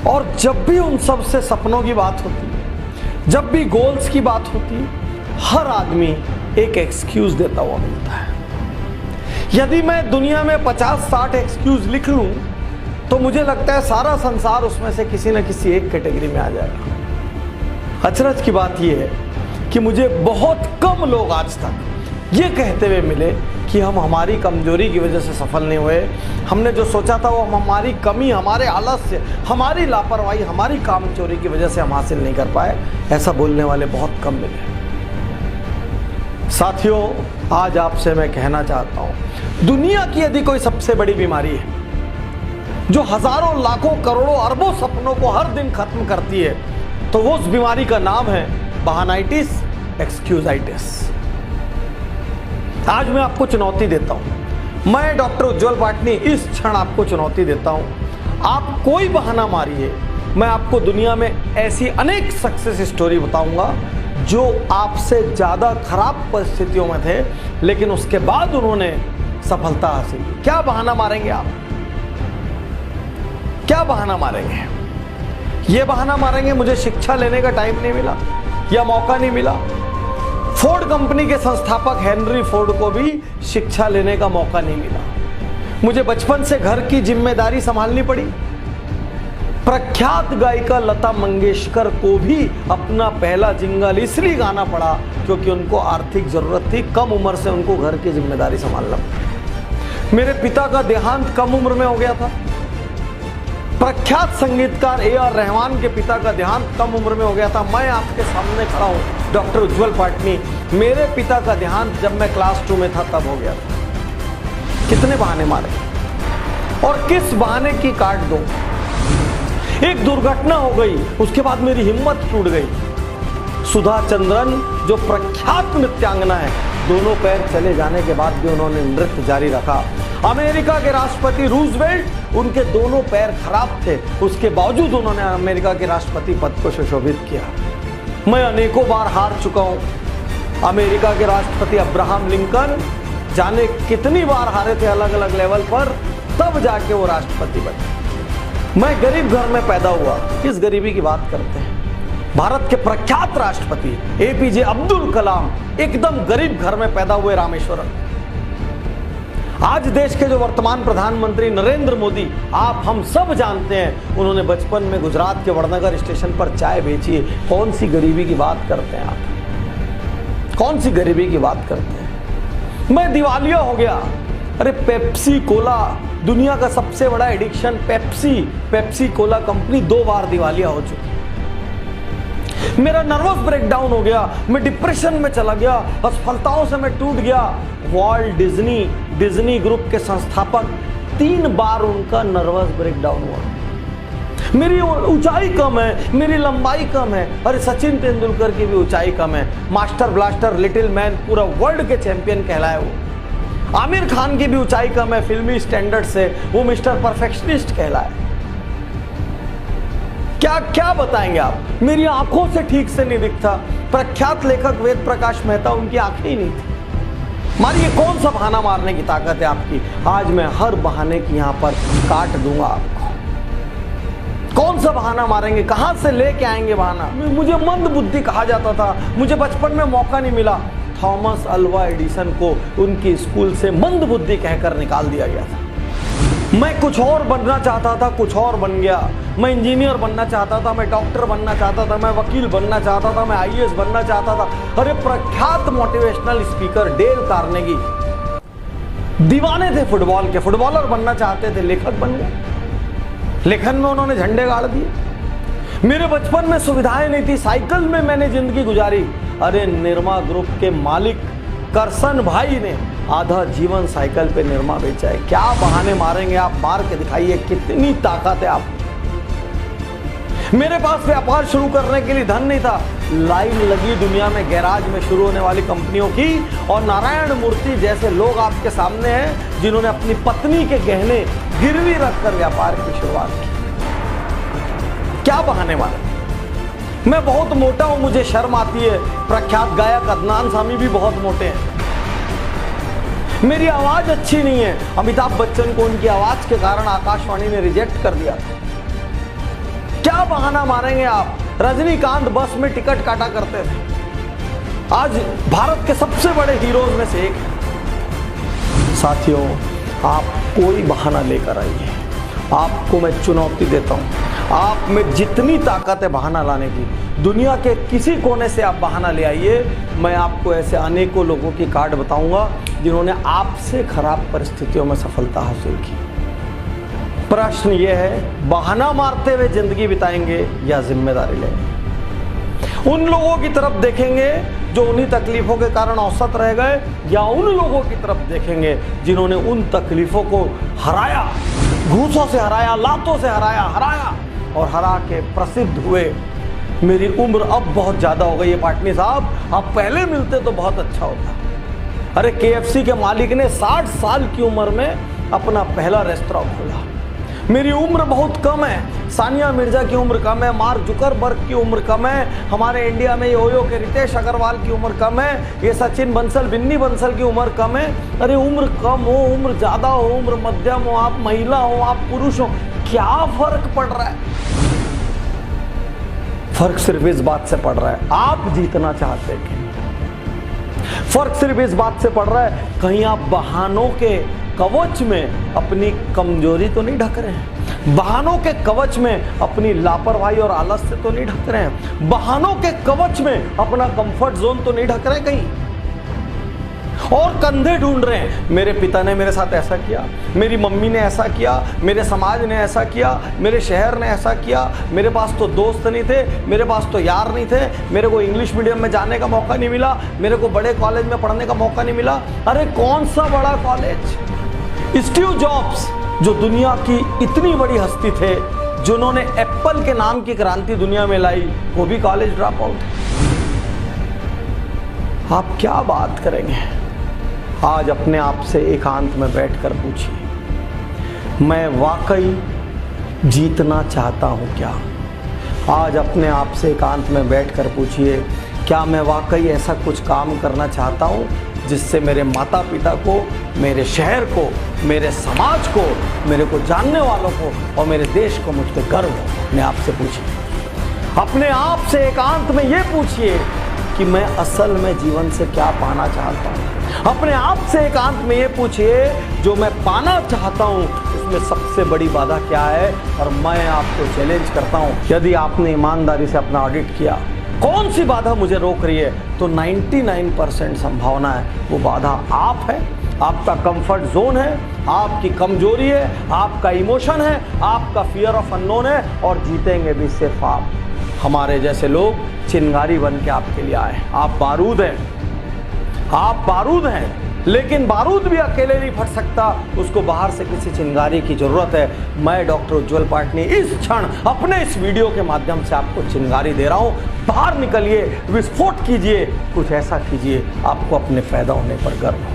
और जब भी उन सब से सपनों की बात होती है, जब भी गोल्स की बात होती है, हर आदमी एक एक्सक्यूज देता हुआ मिलता है। यदि मैं दुनिया में 50-60 एक्सक्यूज लिख लूं तो मुझे लगता है सारा संसार उसमें से किसी न किसी एक कैटेगरी में आ जाएगा। अचरज की बात यह है कि मुझे बहुत कम लोग आज तक ये कहते हुए मिले कि हम हमारी कमजोरी की वजह से सफल नहीं हुए, हमने जो सोचा था वो हम हमारी कमी, हमारे आलस्य, हमारी लापरवाही, हमारी कामचोरी की वजह से हम हासिल नहीं कर पाए। ऐसा बोलने वाले बहुत कम मिले। साथियों, आज आपसे मैं कहना चाहता हूं, दुनिया की यदि कोई सबसे बड़ी बीमारी है जो हजारों, लाखों, करोड़ों, अरबों सपनों को हर दिन खत्म करती है, तो वो उस बीमारी का नाम है बहानाइटिस, एक्सक्यूजाइटिस। आज मैं आपको चुनौती देता हूं, मैं डॉक्टर उज्जवल पाटनी इस क्षण आपको चुनौती देता हूं, आप कोई बहाना मारिए, मैं आपको दुनिया में ऐसी अनेक सक्सेस स्टोरी बताऊंगा जो आपसे ज्यादा खराब परिस्थितियों में थे लेकिन उसके बाद उन्होंने सफलता हासिल की। क्या बहाना मारेंगे आप? क्या बहाना मारेंगे? ये बहाना मारेंगे मुझे शिक्षा लेने का टाइम नहीं मिला या मौका नहीं मिला। फोर्ड कंपनी के संस्थापक हेनरी फोर्ड को भी शिक्षा लेने का मौका नहीं मिला। मुझे बचपन से घर की जिम्मेदारी संभालनी पड़ी। प्रख्यात गायिका लता मंगेशकर को भी अपना पहला जिंगल इसलिए गाना पड़ा क्योंकि उनको आर्थिक जरूरत थी, कम उम्र से उनको घर की जिम्मेदारी संभालना पड़ी। मेरे पिता का देहांत कम उम्र में हो गया था। प्रख्यात संगीतकार ए.आर. रहमान के पिता का देहांत कम उम्र में हो गया था। मैं आपके सामने खड़ा हूं डॉक्टर उज्जवल पाटनी, मेरे पिता का देहांत जब मैं क्लास 2 में था तब हो गया था। कितने बहाने मारे और किस बहाने की काट दूं। एक दुर्घटना हो गई, उसके बाद मेरी हिम्मत टूट गई। सुधा चंद्रन जो प्रख्यात नृत्यांगना है, दोनों पैर चले जाने के बाद भी उन्होंने नृत्य जारी रखा। अमेरिका के राष्ट्रपति रूजवेल्ट, उनके दोनों पैर खराब थे, उसके बावजूद उन्होंने अमेरिका के राष्ट्रपति पद को सुशोभित किया। मैं अनेकों बार हार चुका हूं। अमेरिका के राष्ट्रपति अब्राहम लिंकन जाने कितनी बार हारे थे अलग अलग लेवल पर, तब जाके वो राष्ट्रपति बने। मैं गरीब घर में पैदा हुआ। किस गरीबी की बात करते हैं? भारत के प्रख्यात राष्ट्रपति एपीजे अब्दुल कलाम एकदम गरीब घर में पैदा हुए रामेश्वरम। आज देश के जो वर्तमान प्रधानमंत्री नरेंद्र मोदी, आप हम सब जानते हैं, उन्होंने बचपन में गुजरात के वड़नगर स्टेशन पर चाय बेची है। कौन सी गरीबी की बात करते हैं आप? कौन सी गरीबी की बात करते हैं? मैं दिवालिया हो गया। अरे पेप्सी कोला, दुनिया का सबसे बड़ा एडिक्शन पेप्सी कोला कंपनी 2 बार दिवालिया हो चुकी। मेरा नर्वस ब्रेकडाउन हो गया, मैं डिप्रेशन में चला गया, असफलताओं से मैं टूट गया। वॉल्ट डिज्नी ग्रुप के संस्थापक 3 बार उनका नर्वस ब्रेकडाउन हुआ। मेरी ऊंचाई कम है, मेरी लंबाई कम है। अरे सचिन तेंदुलकर की भी ऊंचाई कम है, मास्टर ब्लास्टर, लिटिल मैन, पूरा वर्ल्ड के चैंपियन कहलाए वो। आमिर खान की भी ऊंचाई कम है, फिल्मी स्टैंडर्ड से वो मिस्टर परफेक्शनिस्ट कहलाए। क्या क्या बताएंगे आप? मेरी आंखों से ठीक से नहीं दिखता। प्रख्यात लेखक वेद प्रकाश मेहता, उनकी आंखें ही नहीं थी। मारिए, कौन सा बहाना मारने की ताकत है आपकी? आज मैं हर बहाने की यहां पर काट दूंगा आपको। कौन सा बहाना मारेंगे? कहां से लेके आएंगे बहाना? मुझे मंद बुद्धि कहा जाता था, मुझे बचपन में मौका नहीं मिला। थॉमस अल्वा एडिसन को उनकी स्कूल से मंद बुद्धि कहकर निकाल दिया गया था। मैं कुछ और बनना चाहता था, कुछ और बन गया। मैं इंजीनियर बनना चाहता था, मैं डॉक्टर बनना चाहता था, मैं वकील बनना चाहता था, मैं आईएएस बनना चाहता था। अरे प्रख्यात मोटिवेशनल स्पीकर डेल कार्नेगी दीवाने थे फुटबॉल के, फुटबॉलर बनना चाहते थे, लेखक बन गए। लेखन में उन्होंने झंडे गाड़ दिए। मेरे बचपन में सुविधाएं नहीं थी, साइकिल में मैंने जिंदगी गुजारी। अरे निरमा ग्रुप के मालिक करसन भाई ने आधा जीवन साइकिल पे निरमा बेचा है। क्या बहाने मारेंगे आप? मार के दिखाइए, कितनी ताकत है आप। मेरे पास व्यापार शुरू करने के लिए धन नहीं था। लाइन लगी दुनिया में गैराज में शुरू होने वाली कंपनियों की, और नारायण मूर्ति जैसे लोग आपके सामने हैं जिन्होंने अपनी पत्नी के गहने गिरवी रखकर व्यापार की शुरुआत की। क्या बहाने मारे? मैं बहुत मोटा हूं, मुझे शर्म आती है। प्रख्यात गायक अदनान सामी भी बहुत मोटे हैं। मेरी आवाज अच्छी नहीं है। अमिताभ बच्चन को उनकी आवाज के कारण आकाशवाणी ने रिजेक्ट कर दिया था। क्या बहाना मारेंगे आप? रजनीकांत बस में टिकट काटा करते थे, आज भारत के सबसे बड़े हीरोज में से एक है। साथियों, आप कोई बहाना लेकर आइए, आपको मैं चुनौती देता हूं, आप में जितनी ताकत है बहाना लाने की, दुनिया के किसी कोने से आप बहाना ले आइए। मैं आपको ऐसे अनेकों लोगों की कार्ड बताऊंगा जिन्होंने आपसे खराब परिस्थितियों में सफलता हासिल की। प्रश्न यह है, बहाना मारते हुए जिंदगी बिताएंगे या जिम्मेदारी लेंगे? उन लोगों की तरफ देखेंगे जो उन्हीं तकलीफों के कारण औसत रह गए, या उन लोगों की तरफ देखेंगे जिन्होंने उन तकलीफों को हराया, घूसों से हराया, लातों से हराया और हरा के प्रसिद्ध हुए? मेरी उम्र अब बहुत ज्यादा हो गई है पाटनी साहब, आप पहले मिलते तो बहुत अच्छा होता। अरे KFC के मालिक ने 60 साल की उम्र में अपना पहला रेस्तरां खोला। मेरी उम्र बहुत कम है, सानिया मिर्जा की उम्र कम है, मार्क जुकरबर्ग की उम्र कम है, हमारे इंडिया में योयो के रितेश अग्रवाल की उम्र कम है, ये सचिन बंसल, बिन्नी बंसल की उम्र कम है। अरे उम्र कम हो, उम्र ज्यादा हो, उम्र मध्यम हो, आप महिला हो, आप पुरुष हो, क्या फर्क पड़ रहा है? फर्क सिर्फ इस बात से पड़ रहा है, आप जीतना चाहते हैं। फर्क सिर्फ इस बात से पड़ रहा है, कहीं आप बहानों के कवच में अपनी कमजोरी तो नहीं ढक रहे हैं, बहानों के कवच में अपनी लापरवाही और आलस से तो नहीं ढक रहे हैं, बहानों के कवच में अपना कंफर्ट जोन तो नहीं ढक रहे कहीं, और कंधे ढूंढ रहे हैं। मेरे पिता ने मेरे साथ ऐसा किया, मेरी मम्मी ने ऐसा किया, मेरे समाज ने ऐसा किया, मेरे शहर ने ऐसा किया, मेरे पास तो दोस्त नहीं थे, मेरे पास तो यार नहीं थे, मेरे को इंग्लिश मीडियम में जाने का मौका नहीं मिला, मेरे को बड़े कॉलेज में पढ़ने का मौका नहीं मिला। अरे कौन सा बड़ा कॉलेज? स्टीव जॉब्स जो दुनिया की इतनी बड़ी हस्ती थे, जिन्होंने एप्पल के नाम की क्रांति दुनिया में लाई, वो भी कॉलेज ड्रॉप आउट। आप क्या बात करेंगे? आज अपने आप से एकांत में बैठकर पूछिए, मैं वाकई जीतना चाहता हूं क्या? आज अपने आप से एकांत में बैठकर पूछिए, क्या मैं वाकई ऐसा कुछ काम करना चाहता हूं जिससे मेरे माता पिता को, मेरे शहर को, मेरे समाज को, मेरे को जानने वालों को और मेरे देश को मुझ पर गर्व हो? अपने आप से पूछिए, अपने आप से एकांत में ये पूछिए कि मैं असल में जीवन से क्या पाना चाहता हूँ। अपने आप से एकांत में ये पूछिए, जो मैं पाना चाहता हूँ उसमें सबसे बड़ी बाधा क्या है? और मैं आपको चैलेंज करता हूँ, यदि आपने ईमानदारी से अपना ऑडिट किया, कौन सी बाधा मुझे रोक रही है, तो 99% संभावना है वो बाधा आप है, आपका कंफर्ट जोन है, आपकी कमजोरी है, आपका इमोशन है, आपका फियर ऑफ अननोन है, और जीतेंगे भी सिर्फ आप। हमारे जैसे लोग चिंगारी बन के आपके लिए आए। आप बारूद हैं, आप बारूद हैं, लेकिन बारूद भी अकेले नहीं फट सकता, उसको बाहर से किसी चिंगारी की जरूरत है। मैं डॉक्टर उज्जवल पाटनी इस क्षण अपने इस वीडियो के माध्यम से आपको चिंगारी दे रहा हूं। बाहर निकलिए, विस्फोट कीजिए, कुछ ऐसा कीजिए आपको अपने पैदा होने पर गर्व हो।